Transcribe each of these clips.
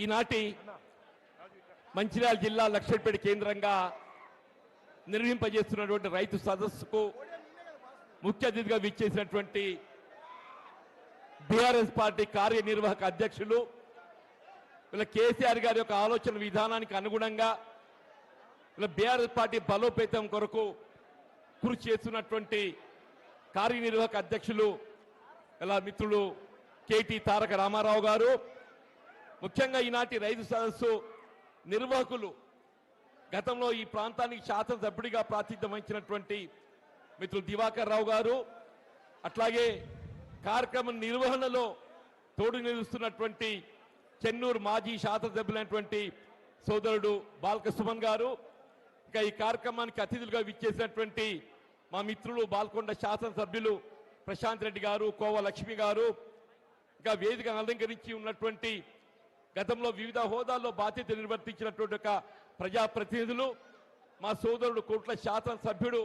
ఈనాటి మంచిర్యాల జిల్లా లక్షపేట కేంద్రంగా నిర్వహింపజేస్తున్నటువంటి రైతు సదస్సుకు ముఖ్య అతిథిగా విచ్చేసినటువంటి బీఆర్ఎస్ పార్టీ కార్యనిర్వాహక అధ్యక్షులు వీళ్ళ కేసీఆర్ గారి యొక్క ఆలోచన విధానానికి అనుగుణంగా వీళ్ళ బీఆర్ఎస్ పార్టీ బలోపేతం కొరకు కృషి చేస్తున్నటువంటి కార్యనిర్వాహక అధ్యక్షులు ఇలా మిత్రులు కేటీ తారక రామారావు గారు, ముఖ్యంగా ఈనాటి రైతు సదస్సు నిర్వాహకులు గతంలో ఈ ప్రాంతానికి శాసనసభ్యుడిగా ప్రాతినిధ్యం వహించినటువంటి మిత్రులు దివాకర్ రావు గారు, అట్లాగే కార్యక్రమం నిర్వహణలో తోడు నిలుస్తున్నటువంటి చెన్నూరు మాజీ శాసనసభ్యులైనటువంటి సోదరుడు బాల్క సుమన్ గారు, ఇంకా ఈ కార్యక్రమానికి అతిథులుగా విచ్చేసినటువంటి మా మిత్రులు బాల్కొండ శాసనసభ్యులు ప్రశాంత్ రెడ్డి గారు, కోవ లక్ష్మి గారు, ఇంకా వేదిక అలంకరించి ఉన్నటువంటి గతంలో వివిధ హోదాల్లో బాధ్యత నిర్వర్తించినటువంటి ఒక ప్రజాప్రతినిధులు, మా సోదరుడు కోట్ల శాసనసభ్యుడు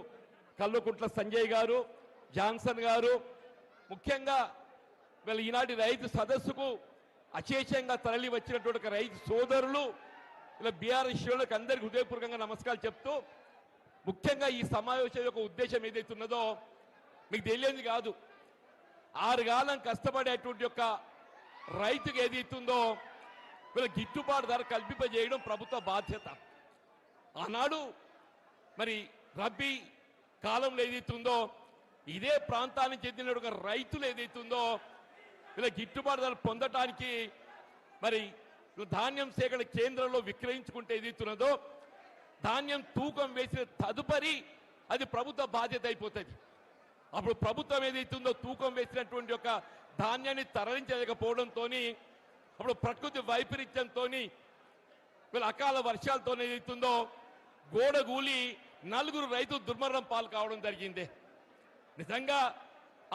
కల్వకుంట్ల సంజయ్ గారు, జాన్సన్ గారు, ముఖ్యంగా వీళ్ళ ఈనాటి రైతు సదస్సుకు అశేషంగా తరలి వచ్చినటువంటి ఒక రైతు సోదరులు ఇలా బీఆర్ఎస్ శ్రేణులకు అందరికీ హృదయపూర్వకంగా నమస్కారాలు చెప్తూ, ముఖ్యంగా ఈ సమావేశం యొక్క ఉద్దేశం ఏదైతే ఉన్నదో మీకు తెలియదు కాదు. 6 కాలం కష్టపడేటువంటి యొక్క రైతుకు ఏదైతుందో వీళ్ళ గిట్టుబాటు ధర కల్పింపజేయడం ప్రభుత్వ బాధ్యత. ఆనాడు మరి రబ్బీ కాలంలో ఏదైతుందో ఇదే ప్రాంతానికి చెందిన ఒక రైతులు ఏదైతుందో వీళ్ళ గిట్టుబాటు ధర పొందటానికి మరి ధాన్యం సేకరణ కేంద్రంలో విక్రయించుకుంటే ఏదైతున్నదో ధాన్యం తూకం వేసిన తదుపరి అది ప్రభుత్వ బాధ్యత అయిపోతుంది. అప్పుడు ప్రభుత్వం ఏదైతుందో తూకం వేసినటువంటి యొక్క ధాన్యాన్ని తరలించలేకపోవడంతో అప్పుడు ప్రకృతి వైపరీత్యంతో వీళ్ళ అకాల వర్షాలతో ఏదైతుందో గోడగూలి 4 రైతులు దుర్మరణం పాలు కావడం జరిగింది. నిజంగా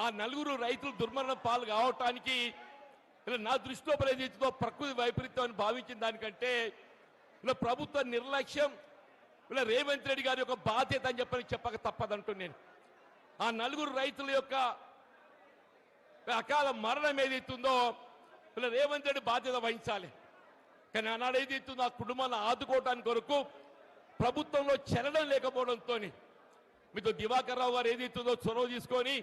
ఆ 4 రైతులు దుర్మరణం పాలు కావటానికి నా దృష్టిలో ఏదైతుందో ప్రకృతి వైపరీత్యం అని భావించిన దానికంటే ఇలా ప్రభుత్వ నిర్లక్ష్యం, ఇలా రేవంత్ రెడ్డి గారి యొక్క బాధ్యత అని చెప్పక తప్పదంటూ నేను ఆ 4 రైతుల యొక్క అకాల మరణం ఏదైతుందో ఇలా రేవంత్ రెడ్డి బాధ్యత వహించాలి. కానీ ఆనాడు ఏదైతుందో ఆ కుటుంబాన్ని ఆదుకోవడానికి కొరకు ప్రభుత్వంలో చలనం లేకపోవడంతో మీతో దివాకర్ రావు గారు ఏదైతుందో చొరవ తీసుకొని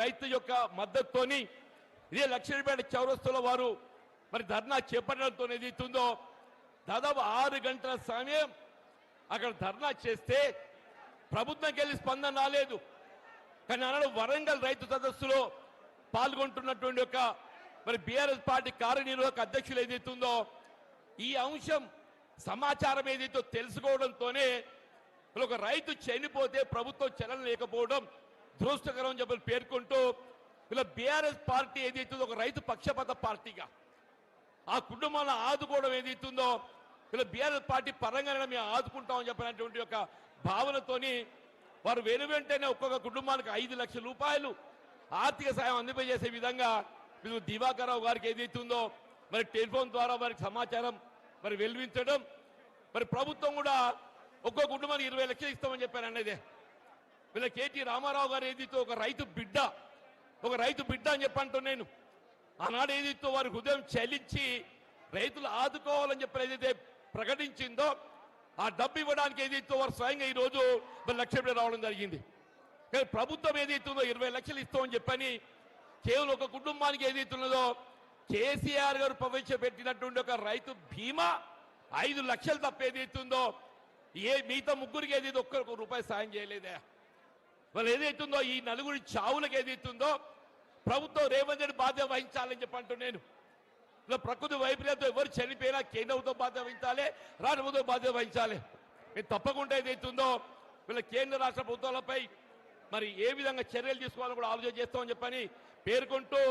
రైతు యొక్క మద్దతుతోని ఇదే లక్ష్మీపేట చౌరస్తాలో వారు మరి ధర్నా చేపట్టడంతో ఏదైతుందో దాదాపు 6 గంటల సమయం అక్కడ ధర్నా చేస్తే ప్రభుత్వంకి వెళ్ళి స్పందన రాలేదు. కానీ ఆనాడు వరంగల్ రైతు సదస్సులో పాల్గొంటున్నటువంటి ఒక మరి బీఆర్ఎస్ పార్టీ కార్యనిర్వాహక అధ్యక్షులు ఏదైతుందో ఈ అంశం సమాచారం ఏదైతే తెలుసుకోవడంతోనే ఒక రైతు చనిపోతే ప్రభుత్వం చలనం లేకపోవడం దురదృష్టకరం అని చెప్పి పేర్కొంటూ ఇలా బీఆర్ఎస్ పార్టీ ఏదైతుందో ఒక రైతు పక్షపాత పార్టీగా ఆ కుటుంబాలను ఆదుకోవడం ఏదైతుందో ఇలా బీఆర్ఎస్ పార్టీ పరంగానే మేము ఆదుకుంటామని చెప్పినటువంటి ఒక భావనతోని వారు వెనువెంటనే ఒక్కొక్క కుటుంబానికి 5 లక్షల రూపాయలు ఆర్థిక సాయం అందజేసే విధంగా దివాకర్ రావు గారికి ఏదైతుందో మరి టెలిఫోన్ ద్వారా వారికి సమాచారం మరి వెలువించడం, మరి ప్రభుత్వం కూడా ఒక్కొక్క కుటుంబానికి 20 లక్షలు ఇస్తామని చెప్పారు అనేది. వీళ్ళ కేటీ రామారావు గారు ఏదైతే ఒక రైతు బిడ్డ అని చెప్పంటూ నేను ఆనాడు ఏదైతే వారి హృదయం చలించి రైతులు ఆదుకోవాలని చెప్పి ఏదైతే ప్రకటించిందో ఆ డబ్బు ఇవ్వడానికి ఏదైతే వారు స్వయంగా ఈరోజు మరి లక్ష్యం రావడం జరిగింది. కానీ ప్రభుత్వం ఏదైతుందో 20 లక్షలు ఇస్తామని చెప్పని కేవలం ఒక కుటుంబానికి ఏదైతున్నదో కేసీఆర్ గారు ప్రవేశపెట్టినటువంటి ఒక రైతు బీమా 5 లక్షలు తప్ప ఏదైతుందో మిగతా ముగ్గురికి ఏదైతే ఒక్క రూపాయి సాయం చేయలేదే. వాళ్ళు ఏదైతుందో ఈ 4 చావులకు ఏదైతుందో ప్రభుత్వం రేవంత్ రెడ్డి బాధ్యత వహించాలని చెప్పంటూ నేను ఇలా ప్రకృతి వైపరీత్యంతో ఎవరు చనిపోయినా కేంద్రంతో బాధ్యత వహించాలి, రాష్ట్ర ప్రభుత్వం బాధ్యత వహించాలి. మీరు తప్పకుండా ఏదైతుందో వీళ్ళ కేంద్ర రాష్ట్ర ప్రభుత్వాలపై మరి ఏ విధంగా చర్యలు తీసుకోవాలని కూడా ఆలోచన చేస్తామని చెప్పని పేర్కొంటూ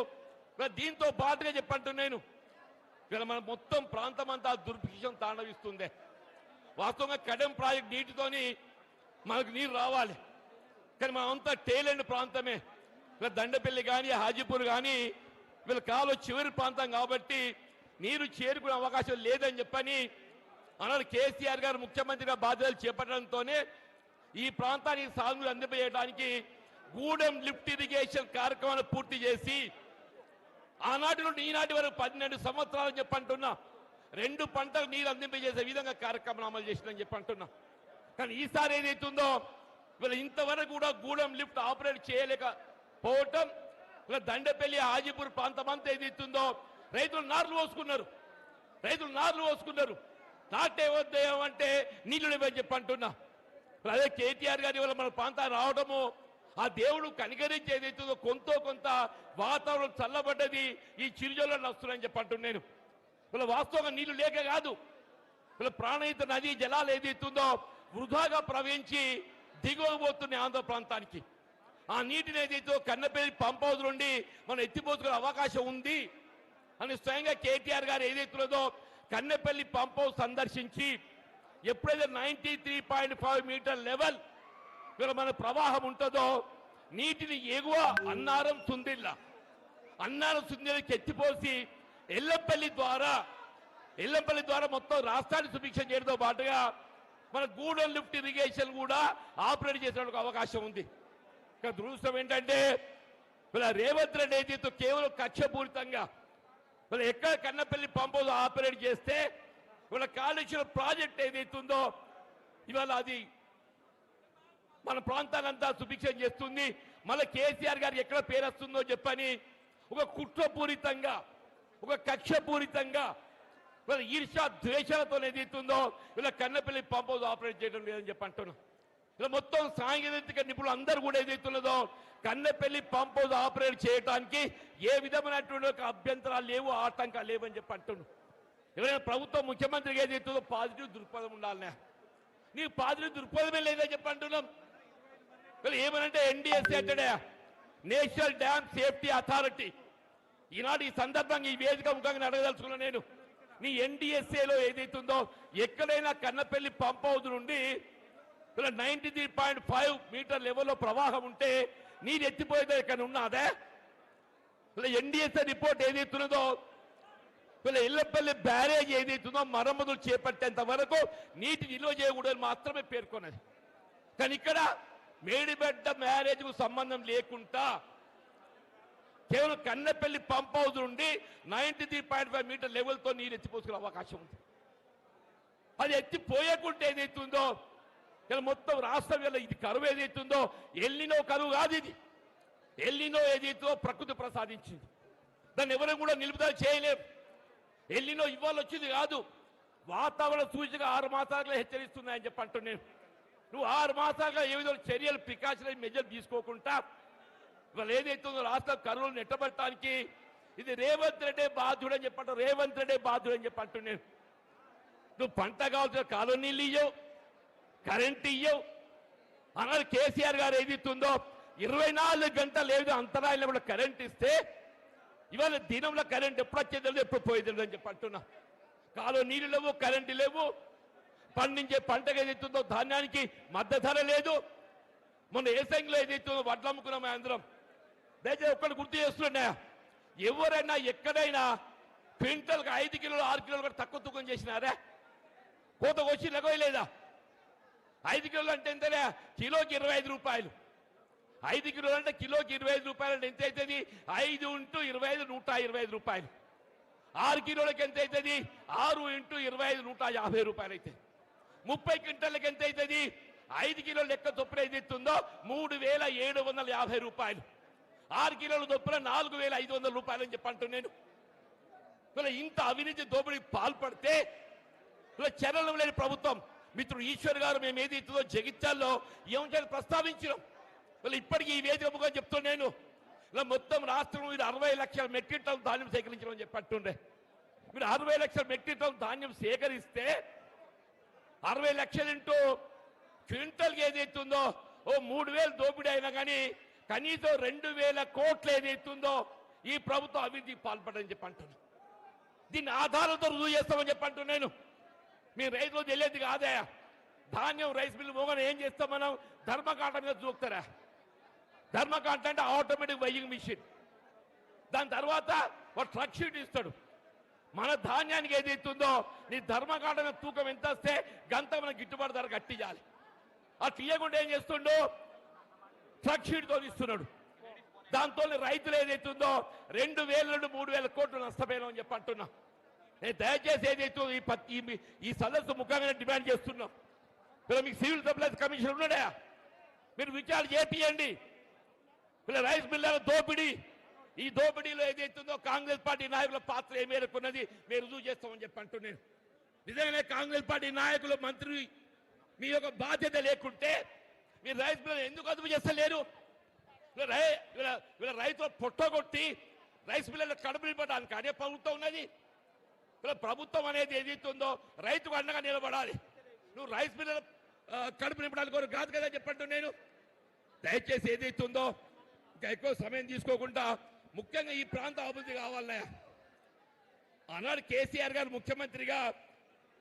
దీంతో పాటుగా చెప్పంటూ నేను ఇలా మన మొత్తం ప్రాంతం అంతా దుర్భిక్షం తాండవిస్తుంది. వాస్తవంగా కడెం ప్రాజెక్ట్ నీటితోని మనకు నీరు రావాలి, కానీ మనం అంతా టేలెండ్ ప్రాంతమే. ఇలా దండపల్లి కానీ హాజీపూర్ కానీ వీళ్ళ కాలు చివరి ప్రాంతం కాబట్టి నీరు చేరుకునే అవకాశం లేదని చెప్పని అన్నాడు కేసీఆర్ గారు ముఖ్యమంత్రిగా బాధ్యతలు చేపట్టడంతోనే ఈ ప్రాంతానికి సాగునీరు అందజేయడానికి గూడెం లిఫ్ట్ ఇరిగేషన్ కార్యక్రమాన్ని పూర్తి చేసి ఆనాటి నుండి ఈనాటి వరకు 12 సంవత్సరాలు చెప్పంటున్నా 2 పంటలు నీరు అందింపజేసే విధంగా కార్యక్రమం అమలు చేసిందని చెప్పంటున్నా. కానీ ఈసారి ఏదైతుందో వీళ్ళు ఇంతవరకు కూడా గూడెం లిఫ్ట్ ఆపరేట్ చేయలేకపోవటం, ఇలా దండపల్లి హాజీపూర్ ప్రాంతం అంతా ఏదైతుందో రైతులు నార్లు పోసుకున్నారు. నాటే వద్దేమో అంటే నీళ్లు లేవని చెప్పంటున్నా. అదే కేటీఆర్ గారి వల్ల మన ప్రాంతాన్ని రావడము, ఆ దేవుడు కనికరించి ఏదైతుందో కొంత వాతావరణం చల్లబడ్డది, ఈ చిరుజల్లు వస్తున్నాయని చెప్పంటున్నాను నేను. వీళ్ళ వాస్తవంగా నీళ్లు లేక కాదు, వీళ్ళ ప్రాణహిత నదీ జలాలు ఏదైతుందో వృధాగా ప్రవహించి దిగువబోతున్నాయి ఆంధ్ర ప్రాంతానికి. ఆ నీటిని ఏదైతే కన్నపల్లి పంప్ హౌస్ నుండి మనం ఎత్తిపోసుకునే అవకాశం ఉంది అని స్వయంగా కేటీఆర్ గారు ఏదైతున్నదో కన్నపల్లి పంప్ హౌస్ సందర్శించి ఎప్పుడైతే 93.5 మీటర్ లెవెల్ ఇక్కడ మన ప్రవాహం ఉంటుందో నీటిని ఎగువ అన్నారం సుందిళ్ళకి ఎత్తిపోసి ఎల్లంపల్లి ద్వారా మొత్తం రాష్ట్రాన్ని సుభిక్ష చేయడంతో పాటుగా మన గూడెం లిఫ్ట్ ఇరిగేషన్ కూడా ఆపరేట్ చేసేందుకు అవకాశం ఉంది. ఇక్కడ దురదృష్టం ఏంటంటే వీళ్ళ రేవంత్ రెడ్డి ఏదైతే కేవలం కక్షపూరితంగా వీళ్ళు ఎక్కడ కన్నపల్లి పంప్ హౌస్ ఆపరేట్ చేస్తే వీళ్ళ కాళేశ్వరం ప్రాజెక్ట్ ఏదైతుందో ఇవాళ అది మన ప్రాంతాలంతా సుభిక్షం చేస్తుంది. మళ్ళీ కేసీఆర్ గారు ఎక్కడ పేరు వస్తుందో చెప్పని ఒక కుట్రపూరితంగా ఒక కక్షపూరితంగా వీళ్ళ ఈర్ష్యా ద్వేషాలతో ఏదైతుందో వీళ్ళ కన్నపల్లి పంప్ హౌస్ ఆపరేట్ చేయడం లేదని చెప్పి అంటున్నాం. ఇలా మొత్తం సాంకేతిక నిపుణులు అందరూ కూడా ఏదైతున్నదో కన్నపల్లి పంప్ హౌస్ ఆపరేట్ చేయడానికి ఏ విధమైనటువంటి ఒక అభ్యంతరాలు లేవు, ఆటంకాలు లేవని చెప్పి అంటున్నాం. ఎవరైనా ప్రభుత్వం ముఖ్యమంత్రికి ఏదైతుందో పాజిటివ్ దృక్పథం ఉండాలనే, నీకు పాజిటివ్ దృక్పథమే లేదని చెప్పి అంటున్నాం. ఏమనంటే ఎన్డీఎస్సీ అంటే నేషనల్ డ్యామ్ సేఫ్టీ అథారిటీ. ఈనాడు ఈ సందర్భంగా ఈ వేదిక ముఖంగా అడగదలుచుకున్నా నేను, నీ ఎన్డీఎస్ఏలో ఏదైతుందో ఎక్కడైనా కన్నపల్లి పంప్ హౌస్ నుండి 93.5 మీటర్ లెవెల్లో ప్రవాహం ఉంటే నీరు ఎత్తిపోయేదో ఇక్కడ ఉన్నదే? ఎన్డీఎస్ఏ రిపోర్ట్ ఏదైతున్నదో ఎల్లంపల్లి బ్యారేజ్ ఏదైతుందో మరమ్మతులు చేపట్టేంత వరకు నీటి నిల్వ చేయకూడదని మాత్రమే పేర్కొన్నది. కానీ ఇక్కడ మేడిబెడ్డ బ్యారేజ్కు సంబంధం లేకుండా కేవలం కన్నపల్లి పంప్ హౌస్ నుండి 93.5 మీటర్ లెవెల్తో నీరు ఎత్తిపోసుకునే అవకాశం ఉంది. అది ఎత్తిపోయకుంటే ఏదైతుందో ఇలా మొత్తం రాష్ట్రం వల్ల ఇది కరువు ఏదైతుందో ఎల్లినో కరువు కాదు, ఇది ఎల్లినో ఏదైతుందో ప్రకృతి ప్రసాదించింది, దాన్ని ఎవరు కూడా నిలుపుదల చేయలేరు. ఎల్లినో ఇవాళ వచ్చింది కాదు, వాతావరణ సూచిక 6 మాసాలుగా హెచ్చరిస్తున్నాయని చెప్పి అంటున్నాను. నువ్వు 6 మాసాలుగా ఏ విధంగా చర్యలు ప్రికాషనరీ మెజర్ తీసుకోకుండా ఇవాళ ఏదైతుందో రాష్ట్ర కరువులు నెట్టబట్టడానికి ఇది రేవంత్ రెడ్డి బాధ్యుడు అని చెప్పంటారు. రేవంత్ రెడ్డి బాధ్యుడు అని చెప్పి అంటున్నాను. నువ్వు పంట కావాల్సిన కాలనీలు ఇయ్యవు, కరెంట్ ఇయ్యవు. అన్నారు కేసీఆర్ గారు ఏదైతుందో 24 గంటలు ఏదో అంతరాయంలో కూడా కరెంట్ ఇస్తే ఇవాళ దినంలో కరెంట్ ఎప్పుడు వచ్చేది ఎప్పుడు పోయేది అని చెప్పి అంటున్నా. కాలువ నీళ్ళు లేవు, కరెంటు లేవు, పండించే పంటకు ఏదైతుందో ధాన్యానికి మద్దతు ధర లేదు. మొన్న ఏసంగిలో ఏదైతుందో వడ్లు అమ్ముకున్నాం అందరం. దయచేసి ఒక్కటి గుర్తు చేస్తున్నా, ఎవరైనా ఎక్కడైనా క్వింటల్కి 5 కిలోలు 6 కిలోలు కూడా తక్కువ తూకం చేసినారా? కోత వచ్చి లెగలేదా? 5 కిలోలు అంటే ఎంతలే? కిలోకి 25 రూపాయలు. 5 కిలోలు అంటే కిలోకి 25 రూపాయలు అంటే ఎంత అవుతుంది? 5 × 25 125 రూపాయలు. 6 కిలోలకి ఎంత అవుతుంది? 6 × 25 150 రూపాయలు అయితే 30 క్వింటల్కి ఎంత అవుతుంది? 5 కిలోల లెక్క చొప్పున ఏదైతుందో 3750 రూపాయలు. 6 కిలోల చొప్పున 4500 రూపాయలు అని చెప్పి అంటున్నాను. ఇంత అవినీతి దోపిడీకి పాల్పడితే చలనం లేని ప్రభుత్వం మిత్రుడు ఈశ్వర్ గారు మేము ఏదైతుందో జగిత్యాల్లో ఏమంటే ప్రస్తావించినాం. ఇప్పటికీ ఈ వేదిక ముఖం చెప్తున్నాను, ఇలా మొత్తం రాష్ట్రం మీరు 60 లక్షల మెట్రిక్ టన్ ధాన్యం సేకరించమని చెప్పి అంటుండే. మీరు 60 లక్షల మెట్రిక్ టన్ ధాన్యం సేకరిస్తే 60 లక్షలు ఇంటూ క్వింటల్కి ఏదైతుందో 3000 దోపిడీ అయినా కానీ కనీసం 2000 కోట్లు ఏదైతుందో ఈ ప్రభుత్వం అవినీతికి పాల్పడని చెప్పి అంటున్నాను. దీన్ని ఆధారంతో రుజువు చేస్తామని చెప్పి అంటున్నాను. మీ రైతులు తెలియదు కాదే, ధాన్యం రైస్ మిల్లు మోగని ఏం చేస్తాం మనం? ధర్మకాంట మీద చూపుతారా? ధర్మకాంట అంటే ఆటోమేటిక్ వెయ్యింగ్ మిషన్. దాని తర్వాత ఒక ట్రక్ షీట్ ఇస్తాడు. మన ధాన్యానికి ఏదైతుందో నీ ధర్మకాంట మీద తూకం ఎంత వస్తే గంత మన గిట్టుబాటు ధర కట్టించాలి. ఆ తీయకుండా ఏం చేస్తుండో ట్రక్ షీట్తో ఇస్తున్నాడు. దాంతో రైతులు ఏదైతుందో 2,000 నుండి 3,000 కోట్లు నష్టపోయినామని చెప్పి అంటున్నా. నేను దయచేసి ఏదైతే ఈ సదస్సు ముఖ్యంగా డిమాండ్ చేస్తున్నాం. ఇలా మీకు సివిల్ సప్లైస్ కమిషన్ ఉన్నాడా, మీరు విచారణ చేపియండి. ఇలా రైస్ మిల్లర్ల దోపిడీ, ఈ దోపిడీలో ఏదైతుందో కాంగ్రెస్ పార్టీ నాయకుల పాత్ర ఏ మేరకు ఉన్నది మీరు రుజువు చేస్తామని చెప్పి అంటున్నాను. నిజంగానే కాంగ్రెస్ పార్టీ నాయకులు, మంత్రి మీ యొక్క బాధ్యత లేకుంటే మీరు రైస్ మిల్లర్ ఎందుకు అదుపు చేస్తలేరు? వీళ్ళ రైతులు పొట్టగొట్టి రైస్ మిల్లర్లు కడుపు నింపడానికి అనే ప్రభుత్వం ఉన్నది. ఇలా ప్రభుత్వం అనేది ఏదైతుందో రైతుకు అండగా నిలబడాలి. నువ్వు రైస్ మిల్లర్ కడుపు నింపడానికి కొరకు కాదు కదా చెప్పంటు నేను. దయచేసి ఏదైతుందో ఇంకా ఎక్కువ సమయం తీసుకోకుండా ముఖ్యంగా ఈ ప్రాంత అభివృద్ధి కావాలన్నాయా. ఆనాడు కేసీఆర్ గారు ముఖ్యమంత్రిగా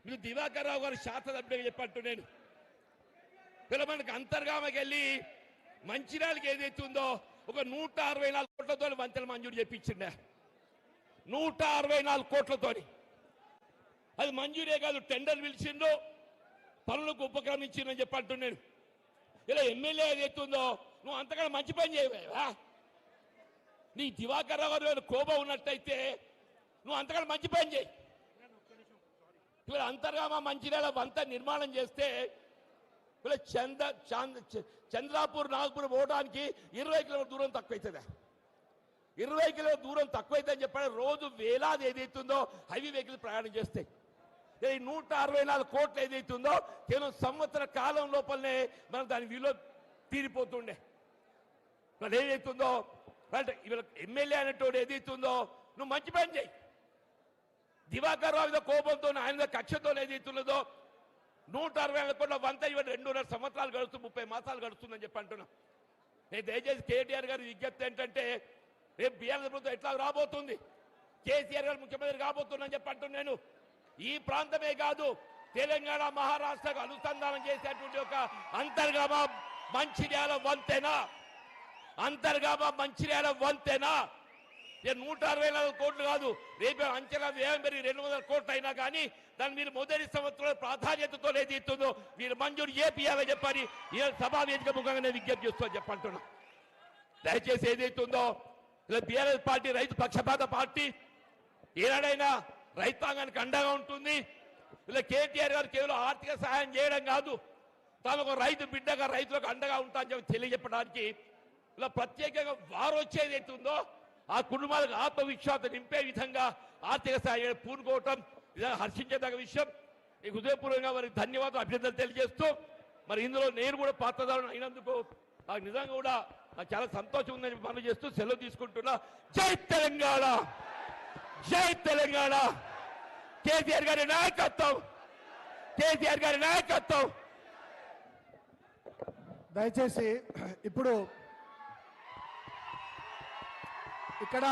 మీరు దివాకర్ రావు గారు శాసనసభ్యుడిగా చెప్పంటు నేను. ఇలా మనకు అంతర్గామకి వెళ్ళి మంచిర్యాలకి ఏదైతుందో ఒక 164 కోట్లతో వంతెన మంజూరు చేపించిండే. 164 కోట్లతోని అది మంజూరే కాదు, టెండర్ పిలిచిండు, పనులకు ఉపక్రమించిందని చెప్పి అంటున్నాను. ఇలా ఎమ్మెల్యే ఏదైతుందో నువ్వు అంతకన్నా మంచి పని చేయవా? నీ దివాకర్ రావు గారు కోపం ఉన్నట్టయితే నువ్వు అంతకన్నా మంచి పని చేయి. ఇవాళ అంతర్గామ మంచిర్యాల వంత నిర్మాణం చేస్తే ఇలా చంద్రాపూర్ నాగపూర్ పోవడానికి 20 కిలోమీటర్ దూరం తక్కువైతుందా? 20 కిలోమీటర్ దూరం తక్కువైతుందని చెప్పాడు. రోజు వేలాది ఏదైతుందో హైవే వెహికల్ ప్రయాణం చేస్తాయి. ఈ 164 కోట్లు ఏదైతుందో కేవలం సంవత్సర కాలం లోపలనే మనం దాని విలువ తీరిపోతుండే. మరి ఏదైతుందో ఇవాళ ఎమ్మెల్యే అనేటోడు ఏదైతుందో నువ్వు మంచి పని చేయి. దివాకర్ రావు మీద కోపంతో ఆయన కక్షతో ఏదైతున్నదో 164 కోట్ల వంత ఇవాళ 2.5 సంవత్సరాలు గడుస్తుంది, 30 మాసాలు గడుస్తుందని చెప్పి అంటున్నాం. నేను దయచేసి కేటీఆర్ గారి విజ్ఞప్తి ఏంటంటే రేపు బీఆర్ఎస్ ప్రభుత్వం ఎట్లా రాబోతుంది, కేసీఆర్ గారు ముఖ్యమంత్రి కాబోతుందని చెప్పి అంటున్నాను. ఈ ప్రాంతమే కాదు తెలంగాణ మహారాష్ట్రకు అనుసంధానం చేసేటువంటి ఒక అంతర్గామ మంచిర్యాల వంతెన, అంతర్గామ మంచిర్యాల వంతెన 164 కోట్లు కాదు, రేపు అంచనా వ్యయం పెరిగి 200 కోట్లు అయినా కానీ దాన్ని మీరు మొదటి సంవత్సరంలో ప్రాధాన్యతతో ఏదైతుందో మీరు మంజూరు చేపియాలని చెప్పని ఈ సభా వేదిక ముఖంగా నేను విజ్ఞప్తి చేస్తూ చెప్పంటున్నా. దయచేసి ఏదైతుందో ఇలా బీఆర్ఎస్ పార్టీ రైతు పక్షపాత పార్టీ, ఏనాడైనా రైతాంగానికి అండగా ఉంటుంది. ఇలా కేటీఆర్ గారు కేవలం ఆర్థిక సహాయం చేయడం కాదు, తాను ఒక రైతు బిడ్డగా రైతులకు అండగా ఉంటా అని చెప్పి తెలియజెప్పడానికి ఇలా ప్రత్యేకంగా వారు వచ్చేది అవుతుందో ఆ కుటుంబాలకు ఆత్మవిశ్వాసం నింపే విధంగా ఆర్థిక సహాయం పూనుకోవటం హర్షించేదగ్గ విషయం. ఈ హృదయపూర్వకంగా వారికి ధన్యవాదాలు, అభినందనలు తెలియజేస్తూ మరి ఇందులో నేను కూడా పాత్రదారుని అయినందుకు నాకు నిజంగా కూడా నాకు చాలా సంతోషం ఉందని పనులు చేస్తూ సెలవు తీసుకుంటున్నా. జై తెలంగాణ, జై తెలంగాణ. కేసీఆర్ గారి నాయకత్వం, కేసీఆర్ గారి నాయకత్వం. దయచేసి ఇప్పుడు ఇక్కడ